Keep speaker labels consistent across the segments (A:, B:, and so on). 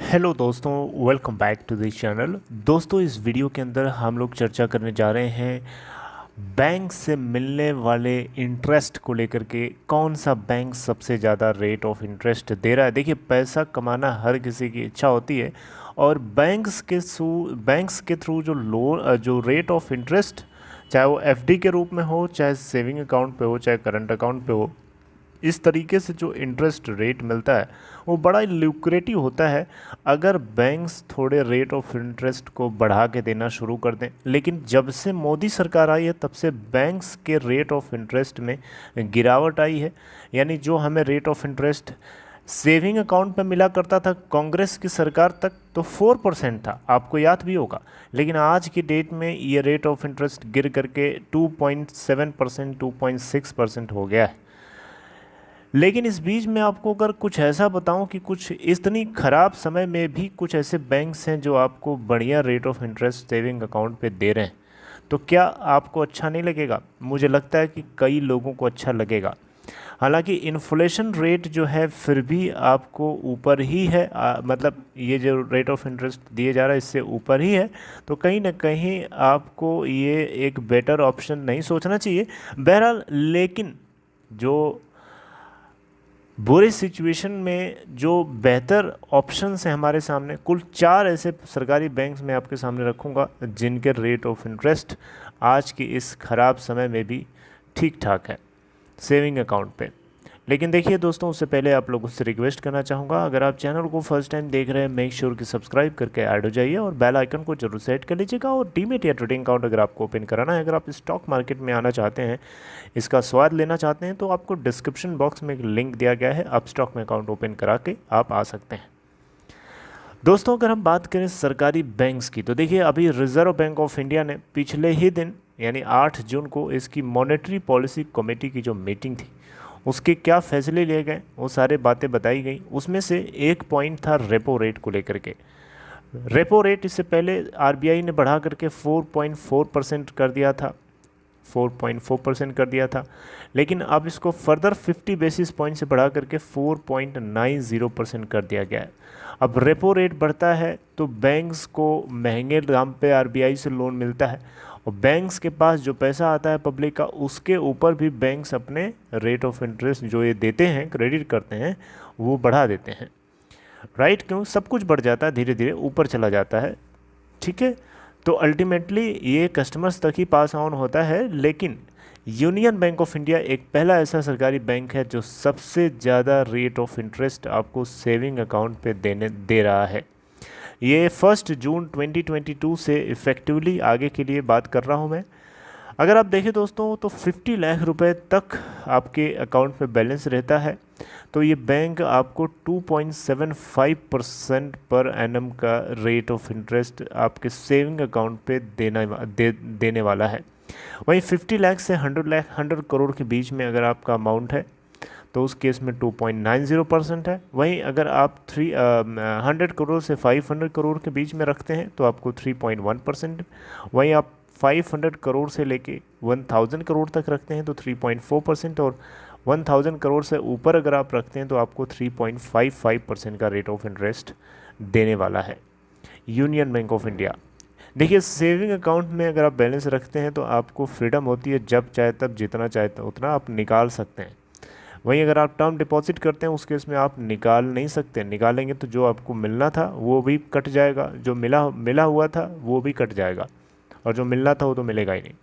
A: Hello दोस्तों, welcome back to this channel. दोस्तों, इस वीडियो के अंदर हम लोग चर्चा करने जा रहे हैं बैंक से मिलने वाले इंटरेस्ट को लेकर के। कौन सा बैंक सबसे ज़्यादा रेट ऑफ इंटरेस्ट दे रहा है। देखिए, पैसा कमाना हर किसी की इच्छा होती है और बैंक्स के थ्रू जो रेट ऑफ इंटरेस्ट, चाहे वो एफडी के रूप में हो, चाहे सेविंग अकाउंट पे हो, चाहे करंट अकाउंट पे हो, इस तरीके से जो इंटरेस्ट रेट मिलता है वो बड़ा ल्यूक्रेटिव होता है अगर बैंक्स थोड़े रेट ऑफ इंटरेस्ट को बढ़ा के देना शुरू कर दें। लेकिन जब से मोदी सरकार आई है तब से बैंक्स के रेट ऑफ इंटरेस्ट में गिरावट आई है। यानी जो हमें rate of interest saving account पे मिला करता था कांग्रेस की सरकार तक, तो 4% था, आपको याद भी होगा। लेकिन आज की डेट में ये रेट ऑफ इंटरेस्ट गिर करके 2.7%, 2.6% हो गया है। लेकिन इस बीच में आपको अगर कुछ ऐसा बताऊं कि कुछ इतनी ख़राब समय में भी कुछ ऐसे बैंक्स हैं जो आपको बढ़िया rate of interest saving account पे दे रहे हैं, तो क्या आपको अच्छा नहीं लगेगा? मुझे लगता है कि कई लोगों को अच्छा लगेगा। हालांकि इन्फ्लेशन रेट जो है फिर भी आपको ऊपर ही है, मतलब ये जो रेट ऑफ इंटरेस्ट दिए जा रहा है इससे ऊपर ही है। तो कहीं ना कहीं आपको ये एक बेटर ऑप्शन नहीं सोचना चाहिए। बहरहाल, लेकिन जो बुरे सिचुएशन में जो बेहतर ऑप्शंस हैं हमारे सामने, कुल 4 ऐसे सरकारी बैंक्स मैं आपके सामने रखूंगा जिनके रेट ऑफ इंटरेस्ट आज के इस ख़राब समय में भी ठीक ठाक है सेविंग अकाउंट पे। लेकिन देखिए दोस्तों, उससे पहले आप लोगों से रिक्वेस्ट करना चाहूँगा, अगर आप चैनल को फर्स्ट टाइम देख रहे हैं, मेक श्योर कि सब्सक्राइब करके ऐड हो जाइए और बेल आइकन को जरूर सेट कर लीजिएगा। और डीमेट या ट्रेडिंग अकाउंट अगर आपको ओपन कराना है, अगर आप स्टॉक मार्केट में आना चाहते हैं, इसका स्वाद लेना चाहते हैं, तो आपको डिस्क्रिप्शन बॉक्स में एक लिंक दिया गया है, आप स्टॉक में अकाउंट ओपन करा के आप आ सकते हैं। दोस्तों, अगर हम बात करें सरकारी बैंक्स की, तो देखिए अभी रिजर्व बैंक ऑफ इंडिया ने पिछले ही दिन यानी 8 जून को इसकी मॉनेटरी पॉलिसी कमेटी की जो मीटिंग थी उसके क्या फैसले लिए गए वो सारे बातें बताई गई। उसमें से एक पॉइंट था रेपो रेट को लेकर के। रेपो रेट इससे पहले आरबीआई ने बढ़ा करके 4.4% कर दिया था, 4.4% कर दिया था। लेकिन अब इसको फर्दर 50 बेसिस पॉइंट से बढ़ा करके 4.90% कर दिया गया है। अब रेपो रेट बढ़ता है तो बैंक्स को महंगे दाम पे आरबीआई से लोन मिलता है और बैंक्स के पास जो पैसा आता है पब्लिक का, उसके ऊपर भी बैंक्स अपने रेट ऑफ इंटरेस्ट जो ये देते हैं, क्रेडिट करते हैं, वो बढ़ा देते हैं। राइट? क्यों? सब कुछ बढ़ जाता है, धीरे धीरे ऊपर चला जाता है। ठीक है, तो अल्टीमेटली ये कस्टमर्स तक ही पास ऑन होता है। लेकिन यूनियन बैंक ऑफ इंडिया एक पहला ऐसा सरकारी बैंक है जो सबसे ज़्यादा रेट ऑफ इंटरेस्ट आपको सेविंग अकाउंट पे दे रहा है। ये 1 जून 2022 से इफ़ेक्टिवली आगे के लिए बात कर रहा हूँ मैं। अगर आप देखें दोस्तों, तो 50 लाख रुपए तक आपके अकाउंट में बैलेंस रहता है तो ये बैंक आपको 2.75% पर एनम का रेट ऑफ इंटरेस्ट आपके सेविंग अकाउंट पे देने वाला है। वहीं 50 लाख से 100 करोड़ के बीच में अगर आपका अमाउंट है तो उस केस में 2.90% है। वहीं अगर आप 100 करोड़ से 500 करोड़ के बीच में रखते हैं तो आपको 3.1%। वहीं आप 500 करोड़ से लेके 1000 करोड़ तक रखते हैं तो 3.4%। और 1000 करोड़ से ऊपर अगर आप रखते हैं तो आपको 3.55% का रेट ऑफ इंटरेस्ट देने वाला है यूनियन बैंक ऑफ इंडिया। देखिए, सेविंग अकाउंट में अगर आप बैलेंस रखते हैं तो आपको फ्रीडम होती है, जब चाहे तब जितना चाहे उतना आप निकाल सकते हैं। वहीं अगर आप टर्म डिपॉजिट करते हैं उस केस में आप निकाल नहीं सकते। निकालेंगे तो जो आपको मिलना था वो भी कट जाएगा, जो मिला हुआ था वो भी कट जाएगा, और जो मिलना था वो तो मिलेगा ही नहीं।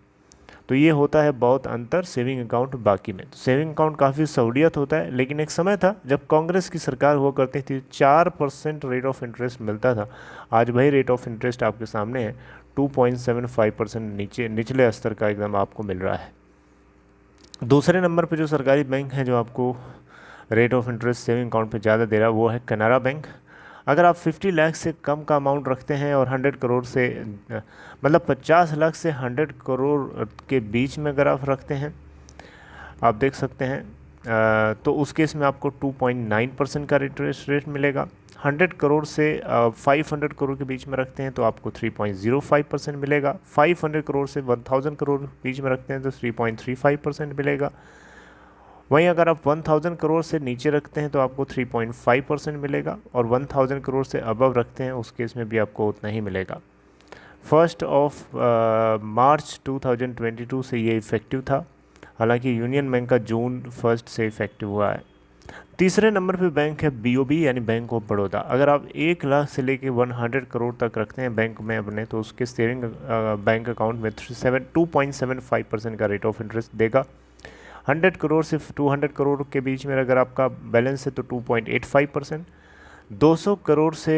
A: तो ये होता है बहुत अंतर सेविंग अकाउंट बाकी में। तो सेविंग अकाउंट काफ़ी सहूलियत होता है। लेकिन एक समय था जब कांग्रेस की सरकार हुआ करती थी, 4% रेट ऑफ इंटरेस्ट मिलता था। आज वही रेट ऑफ इंटरेस्ट आपके सामने है, 2.75% निचले स्तर का एकदम आपको मिल रहा है। दूसरे नंबर पे जो सरकारी बैंक है जो आपको rate of interest saving account पे ज़्यादा दे रहा है वो है कैनरा बैंक। अगर आप 50 लाख से कम का अमाउंट रखते हैं और 100 करोड़ से मतलब 50 लाख से 100 करोड़ के बीच में अगर आप रखते हैं, आप देख सकते हैं, तो उस केस में आपको 2.9% का इंटरेस्ट रेट मिलेगा। 100 करोड़ से 500 करोड़ के बीच में रखते हैं तो आपको 3.05% मिलेगा। 500 करोड़ से 1000 करोड़ बीच में रखते हैं तो 3.35% मिलेगा। वहीं अगर आप 1000 करोड़ से नीचे रखते हैं तो आपको 3.5% मिलेगा, और 1000 करोड़ से अबव रखते हैं उस केस में भी आपको उतना ही मिलेगा। 1 मार्च 2022 से ये इफ़ेक्टिव था, हालांकि यूनियन बैंक का जून 1 से इफ़ेक्टिव हुआ है। तीसरे नंबर पे बैंक है बीओबी यानी बैंक ऑफ बड़ौदा। अगर आप 1 लाख से लेके 100 करोड़ तक रखते हैं बैंक में अपने, तो उसके सेविंग बैंक अकाउंट में 2.75% का रेट ऑफ इंटरेस्ट देगा। 100 करोड़ से 200 करोड़ के बीच में अगर आपका बैलेंस है तो 2.85%। 200 करोड़ से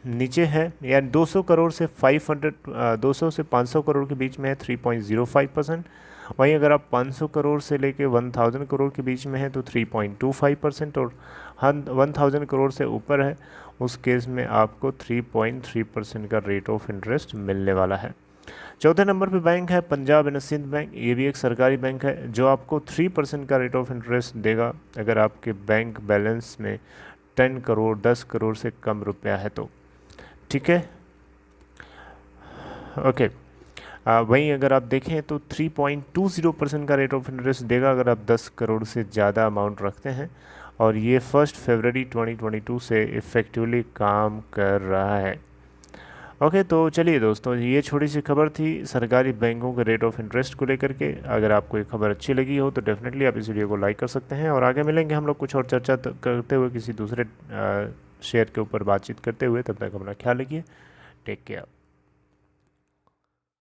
A: नीचे है, या 200 करोड़ से 200 से 500 करोड़ के बीच में है 3.05%। वहीं अगर आप 500 करोड़ से लेके 1000 करोड़ के बीच में है तो 3.25%, और 1000 करोड़ से ऊपर है उस केस में आपको 3.3% का रेट ऑफ इंटरेस्ट मिलने वाला है। चौथे नंबर पे बैंक है पंजाब एंड सिंध बैंक। ये भी एक सरकारी बैंक है जो आपको 3% का रेट ऑफ इंटरेस्ट देगा अगर आपके बैंक बैलेंस में 10 करोड़ 10 करोड़ से कम रुपया है तो। ठीक है, ओके। वहीं अगर आप देखें तो 3.20% का रेट ऑफ इंटरेस्ट देगा अगर आप 10 करोड़ से ज़्यादा अमाउंट रखते हैं, और ये 1 फरवरी 2022 से इफ़ेक्टिवली काम कर रहा है। ओके, तो चलिए दोस्तों, ये छोटी सी खबर थी सरकारी बैंकों के रेट ऑफ इंटरेस्ट को लेकर के। अगर आपको ये खबर अच्छी लगी हो तो डेफिनेटली आप इस वीडियो को लाइक कर सकते हैं, और आगे मिलेंगे हम लोग कुछ और चर्चा करते हुए किसी दूसरे शेयर के ऊपर बातचीत करते हुए। तब तक अपना ख्याल रखिए, टेक केयर।